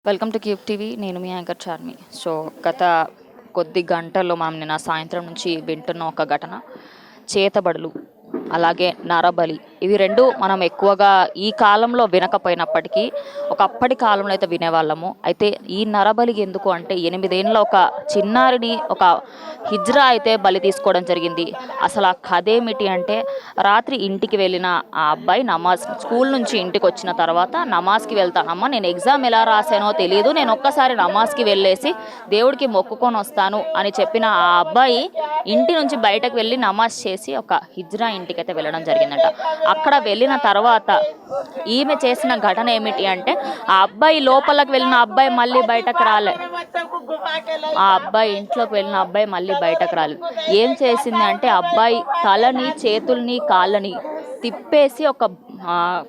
Welcome to cube TV. నేను మీ anchor Charmi. So గత కొద్ది గంటల్లో మనం నిన్న సాయంత్రం నుంచి వింటున్న ఒక ఘటన చేతబడులు, అలాగే నరబలి. ఇవి రెండు మనం ఎక్కువగా ఈ కాలంలో వినకపోయినప్పటికీ ఒకప్పటి కాలంలో అయితే వినేవాళ్ళము. అయితే ఈ నరబలి ఎందుకు అంటే 8 ఏళ్ళ ఒక చిన్నారిని ఒక హిజ్రా అయితే బలి తీసుకోవడం జరిగింది. అసలు ఆ కథ ఏమిటి అంటే, రాత్రి ఇంటికి వెళ్ళిన ఆ అబ్బాయి నమాజ్ స్కూల్ నుంచి ఇంటికి వచ్చిన తర్వాత నమాజ్కి వెళ్తానమ్మా, నేను ఎగ్జామ్ ఎలా రాసానో తెలియదు, నేను ఒక్కసారి నమాజ్కి వెళ్ళేసి దేవుడికి మొక్కుకొని వస్తాను అని చెప్పిన ఆ అబ్బాయి ఇంటి నుంచి బయటకు వెళ్ళి నమాజ్ చేసి ఒక హిజ్రా ఇంటికి అయితే వెళ్ళడం జరిగిందంట. అక్కడ వెళ్ళిన తర్వాత ఈమె చేసిన ఘటన ఏమిటి అంటే, ఆ అబ్బాయి లోపలికి వెళ్ళిన అబ్బాయి మళ్ళీ బయటకు రాలే. ఆ అబ్బాయి ఇంట్లోకి వెళ్ళిన అబ్బాయి మళ్ళీ బయటకు రాలేదు. ఏం చేసింది అంటే, అబ్బాయి తలని, చేతుల్ని, కాళ్ళని తిప్పేసి ఒక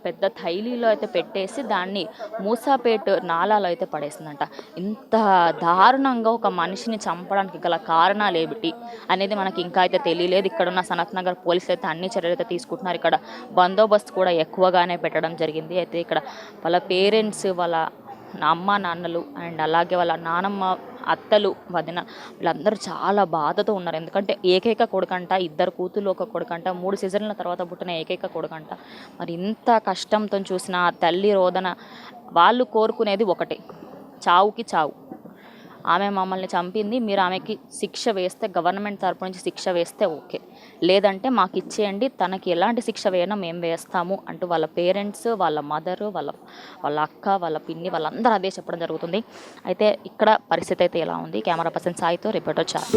పెద్ద థైలీలో అయితే పెట్టేసి దాన్ని మూసాపేట్ నాలాలో అయితే పడేసిందంట. ఇంత దారుణంగా ఒక మనిషిని చంపడానికి గల కారణాలు ఏమిటి అనేది మనకి ఇంకా అయితే తెలియలేదు. ఇక్కడున్న సనత్ నగర్ పోలీసులు అయితే అన్ని చర్యలు అయితే తీసుకుంటున్నారు. ఇక్కడ బందోబస్తు కూడా ఎక్కువగానే పెట్టడం జరిగింది. అయితే ఇక్కడ వాళ్ళ పేరెంట్స్, వాళ్ళ అమ్మ నాన్నలు అండ్ అలాగే వాళ్ళ నానమ్మ, అత్తలు, వదిన వీళ్ళందరూ చాలా బాధతో ఉన్నారు. ఎందుకంటే ఏకైక కొడుకంట, 2 కూతుళ్ళు, 1 కొడుకంట, 3 సీజన్ల తర్వాత పుట్టిన ఏకైక కొడుకంట. మరి ఇంత కష్టంతో చూసిన ఆ తల్లి రోదన, వాళ్ళు కోరుకునేది ఒకటే, చావుకి చావు. ఆమె మమ్మల్ని చంపింది, మీరు ఆమెకి శిక్ష వేస్తే, గవర్నమెంట్ తరపు నుంచి శిక్ష వేస్తే ఓకే, లేదంటే మాకు ఇచ్చేయండి, తనకి ఎలాంటి శిక్ష వేయనో మేము వేస్తాము అంటూ వాళ్ళ పేరెంట్స్, వాళ్ళ మదరు, వాళ్ళ అక్క, వాళ్ళ పిన్ని, వాళ్ళందరూ అదే చెప్పడం జరుగుతుంది. అయితే ఇక్కడ పరిస్థితి అయితే ఎలా ఉంది? కెమెరా పర్సన్ సాయితో రిపోర్టర్ చార్.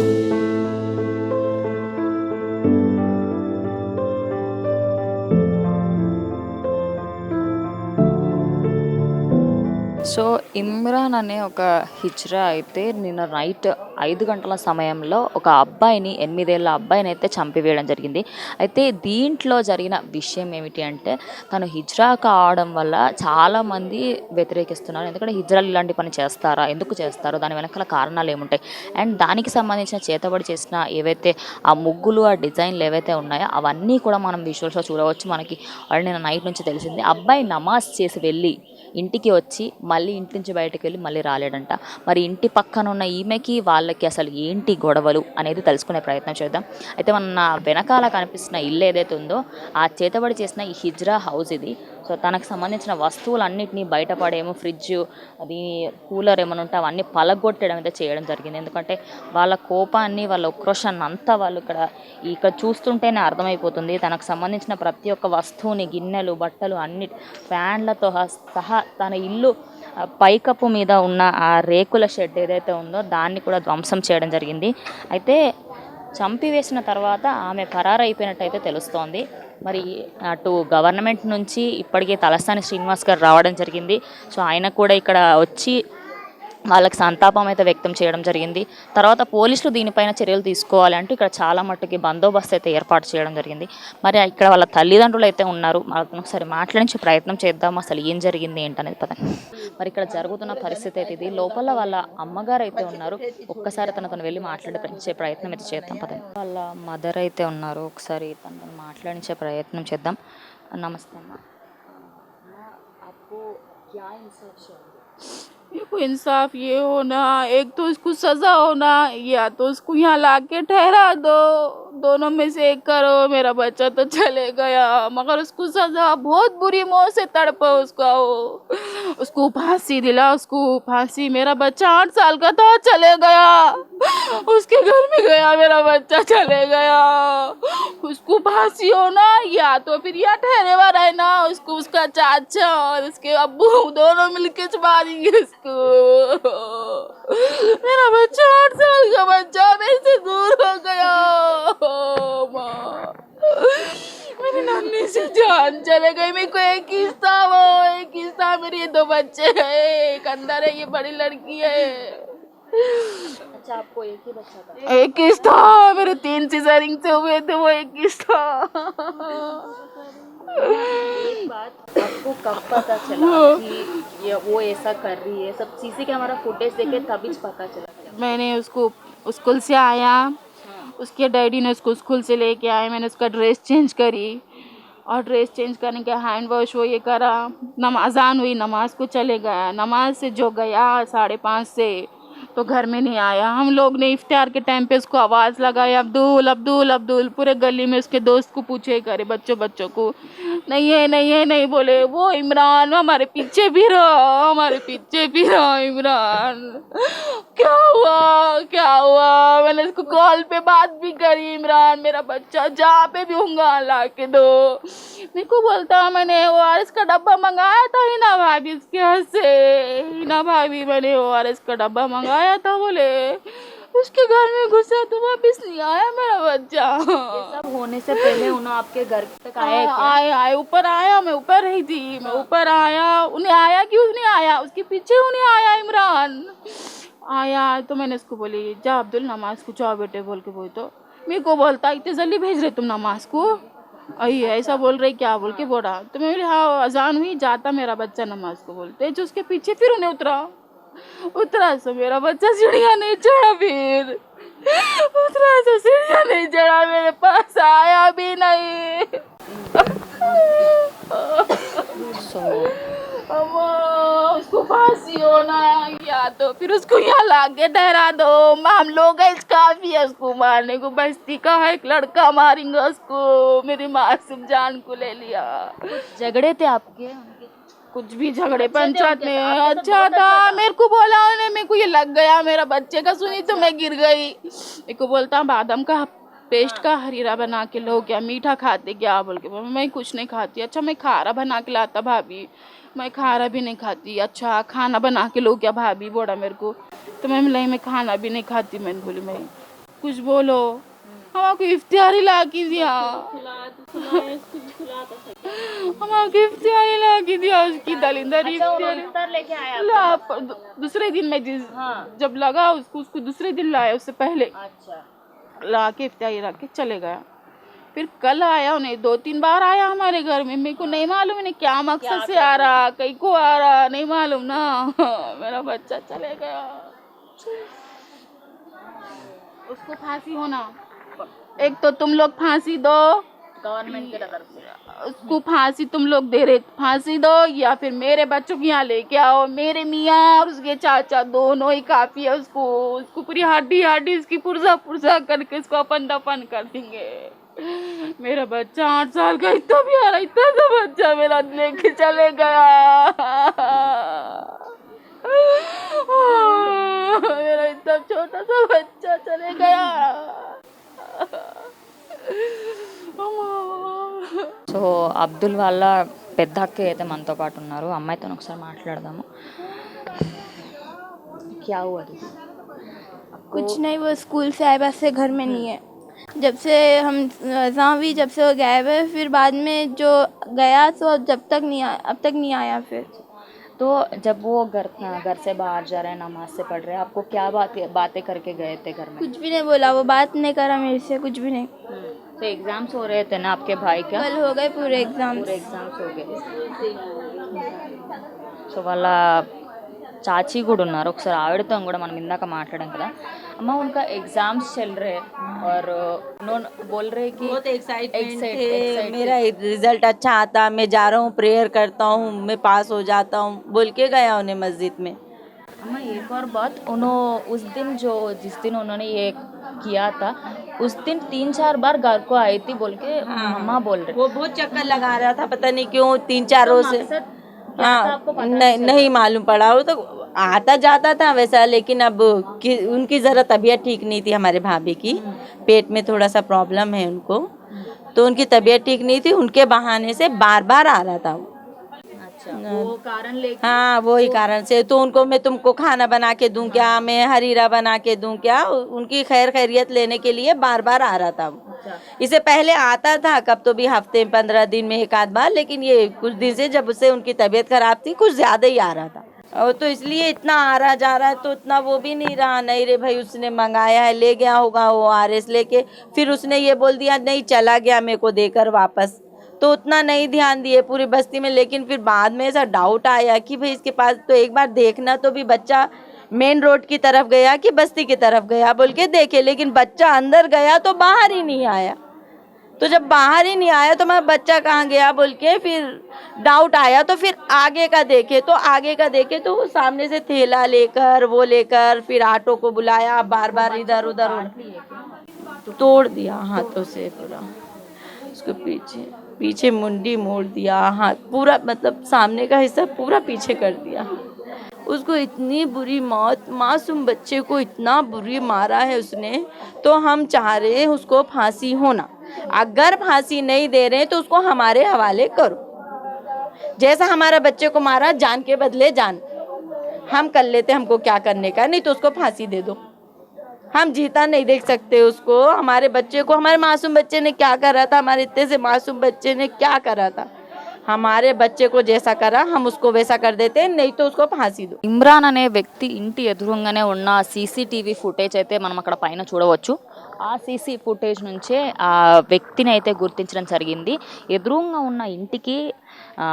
సో ఇమ్రాన్ అనే ఒక హిజ్రా అయితే నిన్న నైట్ 5 గంటల సమయంలో ఒక అబ్బాయిని, 8 ఏళ్ళ అబ్బాయిని అయితే చంపివేయడం జరిగింది. అయితే దీంట్లో జరిగిన విషయం ఏమిటి అంటే, తను హిజ్రా కావడం వల్ల చాలామంది వ్యతిరేకిస్తున్నారు. ఎందుకంటే హిజ్రాలు ఇలాంటి పని చేస్తారా, ఎందుకు చేస్తారో, దాని వెనకాల కారణాలు ఏముంటాయి, అండ్ దానికి సంబంధించిన చేతబడి చేసిన ఏవైతే ఆ ముగ్గులు, ఆ డిజైన్లు ఏవైతే ఉన్నాయో అవన్నీ కూడా మనం విజువల్స్లో చూడవచ్చు. మనకి వాళ్ళు నిన్న నైట్ నుంచి తెలిసింది, అబ్బాయి నమాజ్ చేసి వెళ్ళి ఇంటికి వచ్చి మళ్ళీ ఇంటి నుంచి బయటకు వెళ్ళి మళ్ళీ రాలేడంట. మరి ఇంటి పక్కన ఉన్న ఈమెకి వాళ్ళకి అసలు ఏంటి గొడవలు అనేది తెలుసుకునే ప్రయత్నం చేద్దాం. అయితే మన వెనకాల కనిపిస్తున్న ఇల్లు ఏదైతే ఉందో, ఆ చేతబడి చేసిన ఈ హిజ్రా హౌస్ ఇది. సో తనకు సంబంధించిన వస్తువులన్నింటినీ బయటపడేమో, ఫ్రిడ్జ్, అది కూలర్ ఏమైనా ఉంటే అవన్నీ పలగొట్టడం అయితే చేయడం జరిగింది. ఎందుకంటే వాళ్ళ కోపాన్ని, వాళ్ళ ఉక్రోషాన్ని అంతా వాళ్ళు ఇక్కడ చూస్తుంటేనే అర్థమైపోతుంది. తనకు సంబంధించిన ప్రతి ఒక్క వస్తువుని, గిన్నెలు, బట్టలు, అన్ని ఫ్యాన్లతో సహా తన ఇల్లు పైకప్పు మీద ఉన్న ఆ రేకుల షెడ్ ఏదైతే ఉందో దాన్ని కూడా ధ్వంసం చేయడం జరిగింది. అయితే చంపివేసిన తర్వాత ఆమె పరారైపోయినట్టయితే తెలుస్తోంది. మరి అటు గవర్నమెంట్ నుంచి ఇప్పటికే తలసాని శ్రీనివాస్ గారు రావడం జరిగింది. సో ఆయన కూడా ఇక్కడ వచ్చి వాళ్ళకి సంతాపం అయితే వ్యక్తం చేయడం జరిగింది. తర్వాత పోలీసులు దీనిపైన చర్యలు తీసుకోవాలి అంటూ ఇక్కడ చాలా మట్టుకి బందోబస్తు అయితే ఏర్పాటు చేయడం జరిగింది. మరి ఇక్కడ వాళ్ళ తల్లిదండ్రులు అయితే ఉన్నారు, వాళ్ళతో ఒకసారి మాట్లాడించే ప్రయత్నం చేద్దాం, అసలు ఏం జరిగింది ఏంటనేది పదండి. మరి ఇక్కడ జరుగుతున్న పరిస్థితి అయితే ఇది. లోపల వాళ్ళ అమ్మగారు అయితే ఉన్నారు, ఒక్కసారి తనతో వెళ్ళి మాట్లాడించే ప్రయత్నం అయితే చేద్దాం పదండి. వాళ్ళ మదర్ అయితే ఉన్నారు, ఒకసారి తనతో మాట్లాడించే ప్రయత్నం చేద్దాం. నమస్తే అమ్మ. आपको क्या इंसाफ चाहिए? मेरे को इंसाफ ये होना, एक तो इसको सजा होना, या तो उसको यहाँ ला के ठहरा दो, दोनों में से एक करो। मेरा बच्चा तो चले गया, मगर उसको सजा, बहुत बुरी मौत से तड़पा उसको फांसी दिला, उसको फांसी। मेरा बच्चा 8 साल का था, चले गया, उसके घर में गया, मेरा बच्चा चले गया। उसको फांसी होना, या तो फिर यहाँ ठहरे हुआ रहना, उसको उसका चाचा और उसके अब्बू दोनों मिलके मारेंगे उसको। मेरा बच्चा 8 साल का बच्चा मेरे से दूर हो गया। मेरी नन्ही से जान चले गई। मेरे को एक ही था, वो एक ही था। मेरे ये 2 बच्चे हैं, एक अंदर है, ये बड़ी लड़की है। अच्छा, आपको एक ही बच्चा था? एक ही था, मेरे 3 सीजरिंग से हुए थे, वो एक ही था। एक बात, आपको कब पता चला कि वो ऐसा कर रही है? सब सीसी कैमरा फुटेज देखे तभी पता चला? मैंने उसको स्कूल से आया, उसके डैडी ने उसको स्कूल से लेके आए, मैंने उसका ड्रेस चेंज करी, और ड्रेस चेंज करने के हैंड वॉश वो ये करा, अजान हुई, नमाज को चले गया। नमाज से जो गया 5:30 से तो घर में नहीं आया। हम लोग ने इफ्तार के टाइम पे उसको आवाज़ लगाया, अब्दुल अब्दुल अब्दुल, पूरे गली में उसके दोस्त को पूछे करे, बच्चों को, नहीं है नहीं है नहीं बोले। वो इमरान हमारे पीछे भी रहा, हमारे पीछे भी रहा इमरान। क्या हुआ, मैंने उसको कॉल पे बात भी करी, इमरान मेरा बच्चा जहाँ पे भी होगा ला के दो। मेरे को बोलता मैंने ORS का डब्बा मंगाया था हिना भाभी इसके यहाँ से, हिना भाभी मैंने ORS का डब्बा मंगाया था, बोले उसके घर में घुसा तो वापिस नहीं आया मेरा बच्चा। ये सब होने से पहले उन्होंने आपके घर तक आया क्या? आए ऊपर आया, मैं ऊपर रही थी, मैं ऊपर आया, उन्हें आया क्यों नहीं आया, उसके पीछे उन्हें आया इमरान आया। तो मैंने उसको बोली जा अब्दुल नमाज को जाओ बेटे बोल के, बोल तो मेरे को बोलता इतने जल्दी भेज रहे तुम नमाज को, अई ऐसा बोल रहे क्या बोल के बोला। तो मैं बोली हाँ अजान हुई, जाता मेरा बच्चा नमाज को बोलते। जो उसके पीछे फिर उन्हें उतरा सो मेरा बच्चा सीढ़ियाँ नहीं चढ़ा, फिर उतरा सो सीढ़ियाँ नहीं चढ़ा, मेरे पास आया भी नहीं। अम्मा उसको फांसी होना या तो फिर उसको यहाँ लाके डरा दो, हम लोग काफी है उसको मारने को। बस्ती का है एक लड़का मारेंगे उसको, मेरी मासूम जान को ले लिया। झगड़े थे आपके उनके? कुछ भी झगड़े पंचायत में अच्छा था। मेरे को बोला उन्हें, मेरे को ये लग गया मेरा बच्चे का, सुनी तो मैं गिर गई। मेरे को बोलता बादाम का पेस्ट का हरीरा बना के लो क्या, मीठा खाते क्या बोल के, मैं कुछ नहीं खाती। अच्छा मैं खारा बना के लाता भाभी, मैं खारा भी नहीं खाती। अच्छा खाना बना के लो क्या भाभी बोला मेरे को, तो मैं बोली मैं खाना भी नहीं खाती। मैंने बोली मैं कुछ बोलो, हमारे इफ्तियारी ला के दिया, हमारे इफ्तियारी ला के दिया उसकी दलिंदर इफ्तार लेके आया दूसरे दिन में जब लगा उसको दूसरे दिन लाया, उससे पहले अच्छा ला के इफ्तियारी ला के चले गया। फिर कल आया, उन्हें 2-3 बार आया हमारे घर में। मेरे को नहीं मालूम इन्हें क्या मकसद से आ रहा, कहीं को आ रहा नहीं मालूम ना। मेरा बच्चा चले गया, उसको फांसी होना। एक तो तुम लोग फांसी दो गवर्नमेंट के तरफ से, उसको फांसी तुम लोग दे रहे, फांसी दो या फिर मेरे बच्चों को यहाँ लेके आओ। मेरे मियाँ और उसके चाचा दोनों ही काफी है, उसको पूरी हड्डी उसकी पुर्जा करके इसको अपन दफन कर देंगे। मेरा बच्चा 8 साल का इतना प्यारा इतना सा बच्चा मेरा लेके चले गया। मेरा इतना छोटा सा बच्चा चले गया। సో అబ్దుల్ వాళ్ళ పెద్ద అక్క అయితే మనతో పాటు ఉన్నారు, అమ్మాయితో ఒకసారి మాట్లాడదాము. क्या हुआ थी? कुछ नहीं, वो स्कूल से आए बस से घर में नहीं है। जब से हम हुई जब से वो गायब है, फिर बाद में जो गया तो जब तक नहीं आया, अब तक नहीं आया। फिर तो जब वो घर से बाहर जा रहे हैं, नमाज से पढ़ रहे हैं, आपको क्या बातें करके गए थे घर में? कुछ भी नहीं बोला, वो बात नहीं करा मेरे से, कुछ भी नहीं। तो एग्जाम्स हो रहे थे ना आपके भाई का? कल हो गए पूरे एग्जाम्स हो गए. సో వాళ్ళ चाची కూడా ఉన్నారు, ఒకసారి ఆవిడతో కూడా మనం ఇందాక మాట్లాడాం కదా. అమ్మ उनका एग्जाम्स चल रहे और उन्होंने बोल रहे कि बहुत एक्साइटमेंट थे, मेरा रिजल्ट अच्छा आता, मैं जा रहा हूँ, प्रेयर करता हूँ, मैं पास हो जाता हूँ बोल के गया उन्हें मस्जिद में। अम्मा एक और बात, उन्होंने उस दिन जिस दिन उन्होंने ये किया था उस दिन 3-4 बार घर को आई थी बोल के मम्मा बोल रहे। वो बहुत चक्कर लगा रहा था, पता नहीं क्यों 3-4 रोज से, हाँ नहीं मालूम पड़ा। वो तो आता जाता था वैसा, लेकिन अब उनकी ज़रा तबीयत ठीक नहीं थी, हमारे भाभी की पेट में थोड़ा सा प्रॉब्लम है उनको, तो उनकी तबीयत ठीक नहीं थी, उनके बहाने से बार बार आ रहा था। अच्छा वो कारण लेके, हाँ वही कारण से तो उनको मैं तुमको खाना बना के दूं क्या, मैं हरीरा बना के दूं क्या, उनकी खैरियत लेने के लिए बार बार आ रहा था। इससे पहले आता था कब तो भी हफ्ते 15 दिन में एक आध बार, लेकिन ये कुछ दिन से जब से उनकी तबीयत खराब थी कुछ ज्यादा ही आ रहा था, और तो इसलिए इतना आ रहा जा रहा है, तो इतना वो भी नहीं रहा। नहीं रे भाई उसने मंगाया है, ले गया होगा वो ORS लेके, फिर उसने ये बोल दिया नहीं चला गया मेरे को देकर वापस, तो उतना नहीं ध्यान दिए पूरी बस्ती में। लेकिन फिर बाद में ऐसा डाउट आया कि भाई इसके पास तो एक बार देखना तो भी, बच्चा मेन रोड की तरफ गया कि बस्ती की तरफ गया बोल के देखे, लेकिन बच्चा अंदर गया तो बाहर ही नहीं आया। तो जब बाहर ही नहीं आया तो मैं बच्चा कहाँ गया बोल के फिर डाउट आया, तो फिर आगे का देखे तो वो सामने से थैला लेकर वो लेकर फिर ऑटो को बुलाया, बार बार इधर उधर तोड़ दिया हाथों से पूरा, उसके पीछे मुंडी मोड़ दिया, हाथ पूरा मतलब सामने का हिस्सा पूरा पीछे कर दिया। उसको इतनी बुरी मौत, मासूम बच्चे को इतना बुरी मारा है उसने, तो हम चाह रहे हैं उसको फांसी होना। अगर फांसी नहीं दे रहे तो उसको हमारे हवाले करो। जैसा हमारा बच्चे को मारा, जान के बदले जान, हम कर लेते, हमको क्या करने का, नहीं तो उसको फांसी दे दो। हम जीता नहीं देख सकते उसको, हमारे बच्चे को, हमारे मासूम बच्चे ने क्या करा था, हमारे इतने से मासूम बच्चे ने क्या करा था। हमारे बच्चे को जैसा करा हम उसको वैसा कर देते हैं, नहीं तो उसको फांसी दो। ఇమ్రాన్ అనే వ్యక్తి ఇంటి ఎదురుగానే ఉన్న సీసీటీవీ ఫుటేజ్ అయితే మనం అక్కడ పైన చూడవచ్చు. ఆ సీసీ ఫుటేజ్ నుంచే ఆ వ్యక్తిని అయితే గుర్తించడం జరిగింది. ఎదురుగా ఉన్న ఇంటికి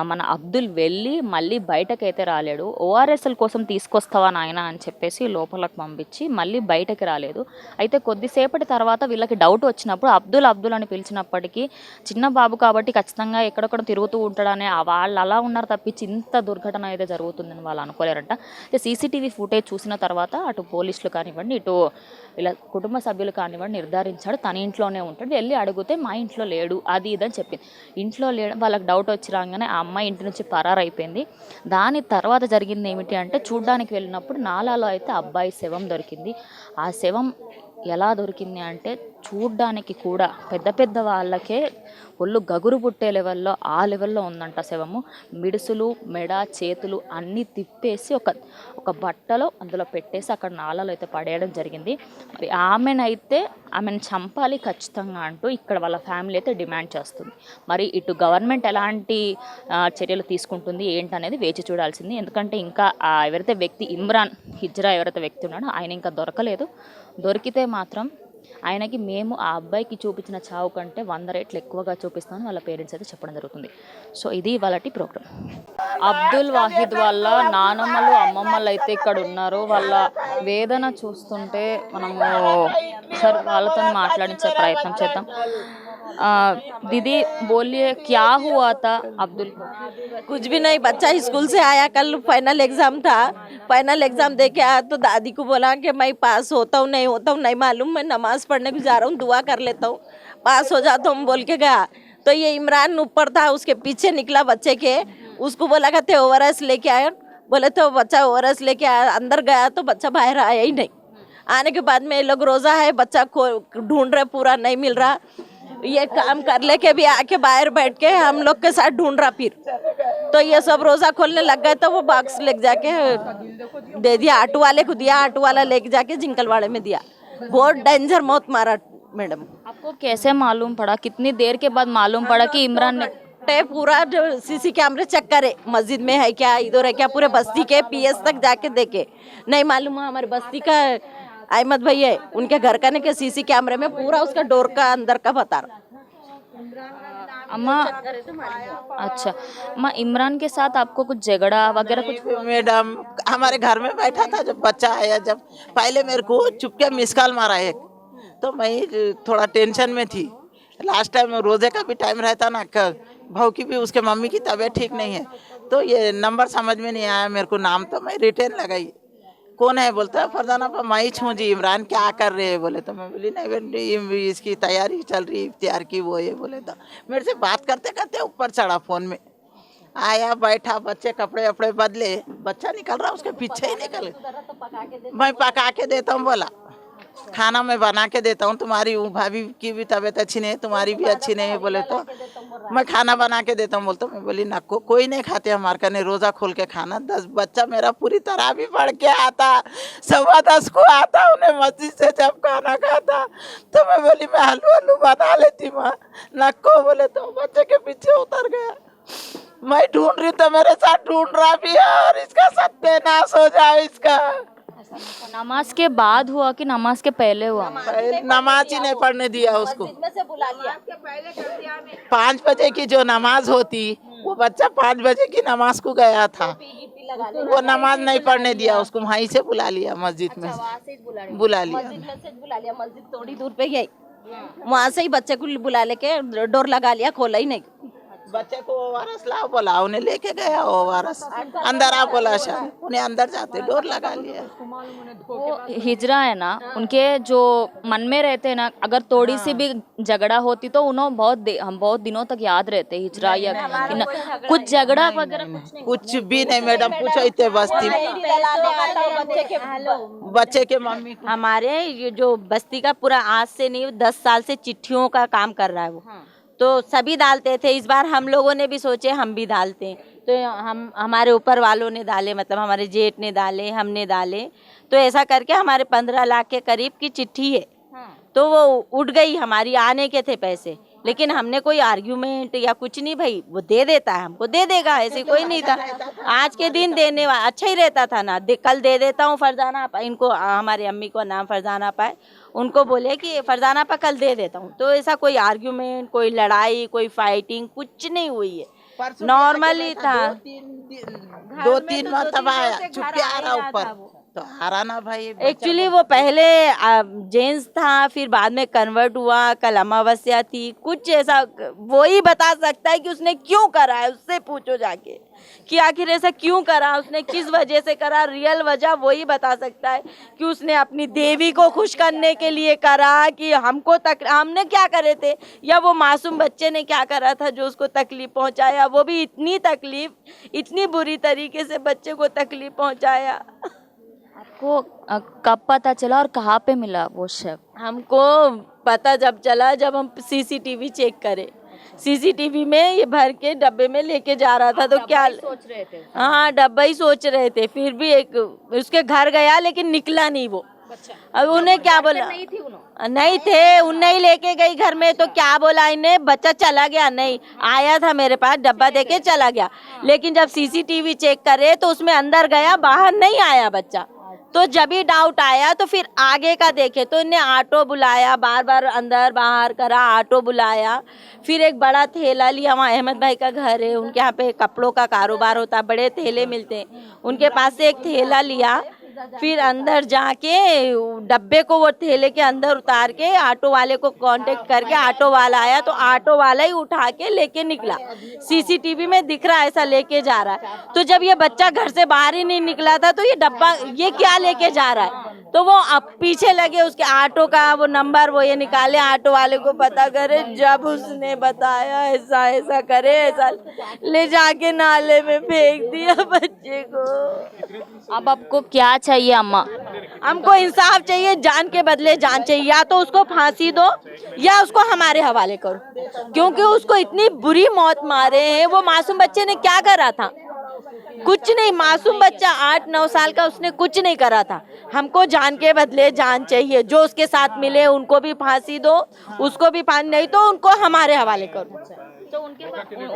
మన అబ్దుల్ వెళ్ళి మళ్ళీ బయటకైతే రాలేడు. ఓఆర్ఎస్ఎల్ కోసం తీసుకొస్తావా నాయన అని చెప్పేసి లోపలకు పంపించి మళ్ళీ బయటకి రాలేదు. అయితే కొద్దిసేపటి తర్వాత వీళ్ళకి డౌట్ వచ్చినప్పుడు అబ్దుల్ అబ్దుల్ అని పిలిచినప్పటికీ చిన్న బాబు కాబట్టి ఖచ్చితంగా ఎక్కడెక్కడ తిరుగుతూ ఉంటాడనే వాళ్ళు అలా ఉన్నారు తప్పించి ఇంత దుర్ఘటన అయితే జరుగుతుందని వాళ్ళు అనుకోలేరంట. సీసీటీవీ ఫుటేజ్ చూసిన తర్వాత అటు పోలీసులు కానివ్వండి, ఇటు ఇలా కుటుంబ సభ్యులు కానివ్వండి నిర్ధారించాడు తన ఇంట్లోనే ఉంటాడు. వెళ్ళి అడిగితే మా ఇంట్లో లేడు అది ఇదని చెప్పింది. ఇంట్లో లేడు, వాళ్ళకి డౌట్ వచ్చి రాగానే ఆ అమ్మాయి ఇంటి నుంచి పరారైపోయింది. దాని తర్వాత జరిగింది ఏమిటి అంటే, చూడ్డానికి వెళ్ళినప్పుడు నాలాలో అయితే అబ్బాయి శవం దొరికింది. ఆ శవం ఎలా దొరికింది అంటే, చూడ్డానికి కూడా పెద్ద పెద్ద వాళ్ళకే ఒళ్ళు గగురు పుట్టే లెవెల్లో ఆ లెవెల్లో ఉందంట శవము. మిడుసులు, మెడ, చేతులు అన్నీ తిప్పేసి ఒక బట్టలో అందులో పెట్టేసి అక్కడ నాలలో అయితే పడేయడం జరిగింది. మరి ఆమెను చంపాలి ఖచ్చితంగా అంటూ ఇక్కడ వాళ్ళ ఫ్యామిలీ అయితే డిమాండ్ చేస్తుంది. మరి ఇటు గవర్నమెంట్ ఎలాంటి చర్యలు తీసుకుంటుంది ఏంటనేది వేచి చూడాల్సింది. ఎందుకంటే ఇంకా ఎవరైతే వ్యక్తి ఇమ్రాన్ హిజ్రా ఎవరైతే వ్యక్తి ఉన్నాడో ఆయన ఇంకా దొరకలేదు. దొరికితే మాత్రం ఆయనకి మేము ఆ అబ్బాయికి చూపించిన చావు కంటే 100 రెట్లు ఎక్కువగా చూపిస్తామని వాళ్ళ పేరెంట్స్ అయితే చెప్పడం జరుగుతుంది. సో ఇది వాళ్ళటి ప్రోగ్రామ్. అబ్దుల్ వాహిద్ వాళ్ళ నానమ్మలు అమ్మమ్మలు అయితే ఇక్కడ ఉన్నారు. వాళ్ళ వేదన చూస్తుంటే మనము సార్ వాళ్ళతో మాట్లాడించే ప్రయత్నం చేద్దాం. दीदी बोलिए क्या हुआ था अब्दुल को? कुछ भी नहीं, बच्चा स्कूल से आया, कल फाइनल एग्जाम था, फाइनल एग्जाम दे के आया तो दादी को बोला कि मैं पास होता हूँ नहीं मालूम, मैं नमाज पढ़ने को जा रहा हूँ, दुआ कर लेता हूँ, पास हो जाता हूँ बोल के गया। तो ये इमरान ऊपर था, उसके पीछे निकला बच्चे के, उसको बोला कहते ओवरएस लेके आया, बोले तो बच्चा ओवरएस लेके आया, अंदर गया तो बच्चा बाहर आया ही नहीं। आने के बाद में ये लोग रोज़ा है, बच्चा को ढूंढ रहे, पूरा नहीं मिल रहा, ये काम कर लेके भी आके बाहर बैठ के हम लोग के साथ ढूंढ रहा। फिर तो ये सब रोज़ा खोलने लग गए तो वो बॉक्स लेके जाके दे दिया, ऑटो वाले को दिया, ऑटो वाला लेके जाके जिंकलवाड़े में दिया। बहुत डेंजर मौत मारा मैडम। आपको कैसे मालूम पड़ा, कितनी देर के बाद मालूम पड़ा कि इमरान ने पूरा सीसी कैमरे चेक करे, मस्जिद में है क्या, इधर है क्या, पूरे बस्ती के पीएस तक जाके देखे, नहीं मालूम। हमारे बस्ती का अहमद भाई है, उनके घर का नहीं के सीसी कैमरे में पूरा उसका डोर का अंदर का बता रहा। अम्मा अच्छा अम्मा, इमरान के साथ आपको कुछ झगड़ा वगैरह कुछ? मैडम हमारे घर में बैठा था, जब बच्चा आया, जब पहले मेरे को चुपके मिस कॉल मारा एक, तो मैं थोड़ा टेंशन में थी। लास्ट टाइम रोजे का भी टाइम रहता ना, भाव की भी उसके मम्मी की तबीयत ठीक नहीं है, तो ये नंबर समझ में नहीं आया मेरे को, नाम तो मैं रिटर्न लगाई, कौन है बोलता है फरजाना पर मैं छूँ जी, इमरान क्या कर रहे हैं बोले, तो मैं बोली नहीं बेटी इसकी तैयारी चल रही इफ्तियार की वो ये बोले, तो मेरे से बात करते करते ऊपर चढ़ा, फ़ोन में आया, बैठा, बच्चे कपड़े वपड़े बदले, बच्चा निकल रहा उसके पीछे ही निकल, मैं पका के देता हूँ, बोला खाना मैं बना के देता हूँ, तुम्हारी भाभी की भी तबीयत अच्छी नहीं है, तुम्हारी भी अच्छी नहीं है बोले, तो मैं खाना बना के देता हूँ बोलता हूँ। मैं बोली नको, कोई नहीं खाते हमारे कने रोज़ा खोल के खाना। 10 बच्चा मेरा पूरी तरह भी पढ़ के आता, 10:15 को आता उन्हें मस्जिद से जब खाना खाता, तो मैं बोली मैं हलू बना लेती माँ, नको बोले, तो बच्चे के पीछे उतर गया। मैं ढूंढ रही तो मेरे साथ ढूंढ रहा भी है, और इसका सत्यानाश हो जाए इसका। नमाज के बाद हुआ कि नमाज के पहले हुआ? नमाज ही नहीं पढ़ने दिया उसको। 5 बजे की जो नमाज होती, वो बच्चा 5 बजे की नमाज को गया था, वो नमाज नहीं पढ़ने दिया उसको, वहीं से बुला लिया मस्जिद में, बुला लिया मस्जिद तोड़ी दूर पे गई, वहाँ से ही बच्चे को बुला लेके डोर लगा लिया, खोला ही नहीं। बच्चे को ओआरएस लाओ बोला, उन्हें लेके गया ओआरएस, अंदर आ बोला, शायद उन्हें अंदर जाते डोर लगा लिया। वो हिजरा है ना, उनके जो मन में रहते हैं ना, अगर थोड़ी सी भी झगड़ा होती तो उन्होंने हम बहुत दिनों तक याद रहते हिजरा या कुछ झगड़ा वगैरह कुछ नहीं। कुछ भी नहीं मैडम, पूछो इतने बस्ती बच्चे के मम्मी को। हमारे ये जो बस्ती का पूरा आज से नहीं 10 साल से चिट्ठियों का काम कर रहा है वो, तो सभी डालते थे। इस बार हम लोगों ने भी सोचे हम भी डालते हैं, तो हम हमारे ऊपर वालों ने डाले, मतलब हमारे जेठ ने डाले, हमने डाले, तो ऐसा करके हमारे 15 लाख के करीब की चिट्ठी है। तो वो उठ गई, हमारी आने के थे पैसे, लेकिन हमने कोई आर्ग्यूमेंट या कुछ नहीं, भाई वो दे देता है हमको दे देगा, ऐसे कोई नहीं था। आज के दिन देने वाला अच्छा ही रहता था ना, कल दे देता हूँ फरजाना आपा, इनको हमारी अम्मी को नाम फरजाना आपा है, उनको बोले कि फरजाना आपा कल दे देता हूँ। तो ऐसा कोई आर्ग्यूमेंट, कोई लड़ाई, कोई फाइटिंग कुछ नहीं हुई है, नॉर्मली था। 2-3 मरतबा आया, चुपके आ रहा ऊपर, तो आ रहा ना भाई। एक्चुअली वो पहले जेंट्स था, फिर बाद में कन्वर्ट हुआ, कल अमावस्या थी, कुछ ऐसा वो ही बता सकता है कि उसने क्यों करा है, उससे पूछो जाके कि आखिर ऐसा क्यों करा, उसने किस वजह से करा, रियल वजह वही बता सकता है कि उसने अपनी देवी को खुश करने के लिए करा कि हमने क्या करे थे, या वो मासूम बच्चे ने क्या करा था जो उसको तकलीफ पहुंचाया, वो भी इतनी तकलीफ, इतनी बुरी तरीके से बच्चे को तकलीफ पहुंचाया। आपको कब पता चला और कहाँ पे मिला वो शव? हमको पता जब चला जब हम सीसीटीवी चेक करे, सीसीटीवी में ये भर के डब्बे में लेके जा रहा था, तो क्या सोच रहे थे? हाँ डब्बा ही सोच रहे थे, फिर भी एक उसके घर गया लेकिन निकला नहीं वो। अब उन्हें क्या बोला, नहीं थे, उन्हें ही लेके गई घर में, तो क्या बोला इन्हें, बच्चा चला गया, नहीं आया था मेरे पास, डब्बा देके चला गया, लेकिन जब सीसीटीवी चेक करे तो उसमें अंदर गया, बाहर नहीं आया बच्चा। तो जब भी डाउट आया तो फिर आगे का देखे, तो इन्हें ऑटो बुलाया, बार बार अंदर बाहर करा, ऑटो बुलाया, फिर एक बड़ा थैला लिया, वहाँ अहमद भाई का घर है, उनके यहाँ पे कपड़ों का कारोबार होता है, बड़े थैले मिलते हैं, उनके पास से एक थैला लिया, फिर अंदर जाके डब्बे को वो थैले के अंदर उतार के ऑटो वाले को कांटेक्ट करके ऑटो वाला आया, तो ऑटो वाला ही उठा के लेके निकला, सीसीटीवी में दिख रहा है ऐसा लेके जा रहा है। तो जब ये बच्चा घर से बाहर ही नहीं निकला था, तो ये डब्बा ये क्या लेके जा रहा है, तो वो अब पीछे लगे, उसके ऑटो का वो नंबर वो ये निकाले, ऑटो वाले को पता करे, जब उसने बताया ऐसा ऐसा करे, ऐसा ले जाके नाले में फेंक दिया बच्चे को। अब आपको क्या चाहिए अम्मा? हमको इंसाफ चाहिए, जान के बदले जान चाहिए, या तो उसको फांसी दो या उसको हमारे हवाले करो, क्योंकि उसको इतनी बुरी मौत मारे हैं। वो मासूम बच्चे ने क्या करा था, कुछ नहीं, मासूम बच्चा 8-9 साल का, उसने कुछ नहीं करा था। हमको जान के बदले जान चाहिए, जो उसके साथ मिले उनको भी फांसी दो, उसको भी फांसी, नहीं तो उनको हमारे हवाले करो। तो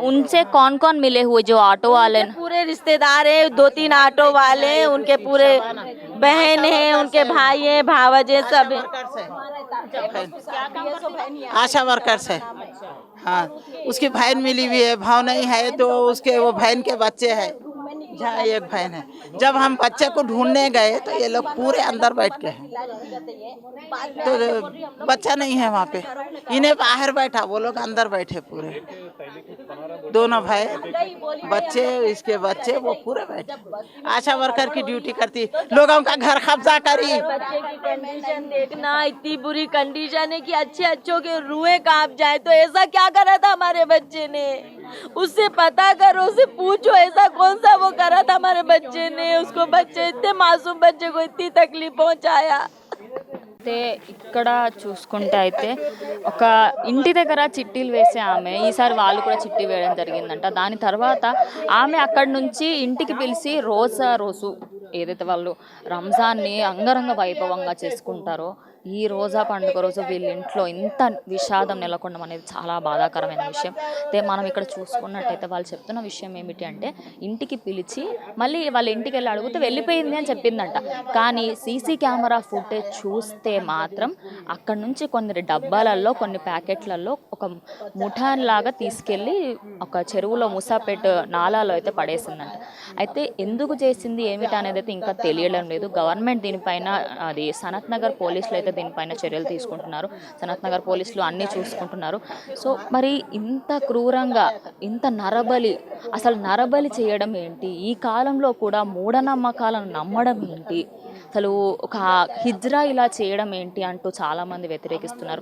उनसे कौन कौन मिले हुए, जो ऑटो वाले? पूरे रिश्तेदार हैं, 2-3 ऑटो वाले हैं, उनके पूरे बहन हैं, उनके भाई हैं, भावज हैं, सब हैं। आशा वर्कर्स है, हाँ, उसकी बहन मिली हुई है, भाव नहीं है तो उसके वो बहन के बच्चे हैं, जहाँ एक बहन है। जब हम बच्चे को ढूंढने गए तो ये लोग पूरे अंदर बैठ के हैं, तो बच्चा नहीं है वहाँ पे, इन्हें बाहर बैठा, वो लोग अंदर बैठे पूरे, दोनों भाई बच्चे, इसके बच्चे, वो पूरे बैठे। आशा वर्कर की ड्यूटी करती, लोगों का घर कब्जा करी। बच्चे की कंडीशन देखना, इतनी बुरी कंडीशन है कि अच्छे अच्छों के रूहें कांप जाए। तो ऐसा क्या करा था हमारे बच्चे ने, उससे पता करो, उससे पूछो ऐसा कौन सा वो करा था हमारे बच्चे ने, उसको बच्चे, इतने मासूम बच्चे को इतनी तकलीफ पहुंचाया। అయితే ఇక్కడ చూసుకుంటే అయితే ఒక ఇంటి దగ్గర చిట్టీలు వేసే ఆమె ఈసారి వాళ్ళు కూడా చిట్టి వేయడం జరిగిందంట. దాని తర్వాత ఆమె అక్కడి నుంచి ఇంటికి పిలిచి రోజు ఏదైతే వాళ్ళు రంజాన్ని అంగరంగ వైభవంగా చేసుకుంటారో ఈ రోజా పండుగ రోజు వీళ్ళ ఇంట్లో ఇంత విషాదం నెలకొనడం అనేది చాలా బాధాకరమైన విషయం. అయితే మనం ఇక్కడ చూసుకున్నట్టయితే వాళ్ళు చెప్తున్న విషయం ఏమిటి అంటే, ఇంటికి పిలిచి మళ్ళీ వాళ్ళ ఇంటికి వెళ్ళి అడిగితే వెళ్ళిపోయింది అని చెప్పిందంట. కానీ సీసీ కెమెరా ఫుటేజ్ చూస్తే మాత్రం అక్కడ నుంచి కొన్ని డబ్బాలలో కొన్ని ప్యాకెట్లలో ఒక ముఠాన్లాగా తీసుకెళ్ళి ఒక చెరువులో ముసాపేట్ నాలాలో అయితే పడేసిందంట. అయితే ఎందుకు చేసింది ఏమిటి అనేది అయితే ఇంకా తెలియడం లేదు. గవర్నమెంట్ దీనిపైన అది సనత్ నగర్ పోలీసులు అయితే దీనిపైన చర్యలు తీసుకుంటున్నారు. సనత్ నగర్ పోలీసులు అన్నీ చూసుకుంటున్నారు. సో మరి ఇంత క్రూరంగా ఇంత నరబలి, అసలు నరబలి చేయడం ఏంటి, ఈ కాలంలో కూడా మూఢనమ్మకాలను నమ్మడం ఏంటి, అసలు ఒక హిజ్రా ఇలా చేయడం ఏంటి అంటూ చాలామంది వ్యతిరేకిస్తున్నారు.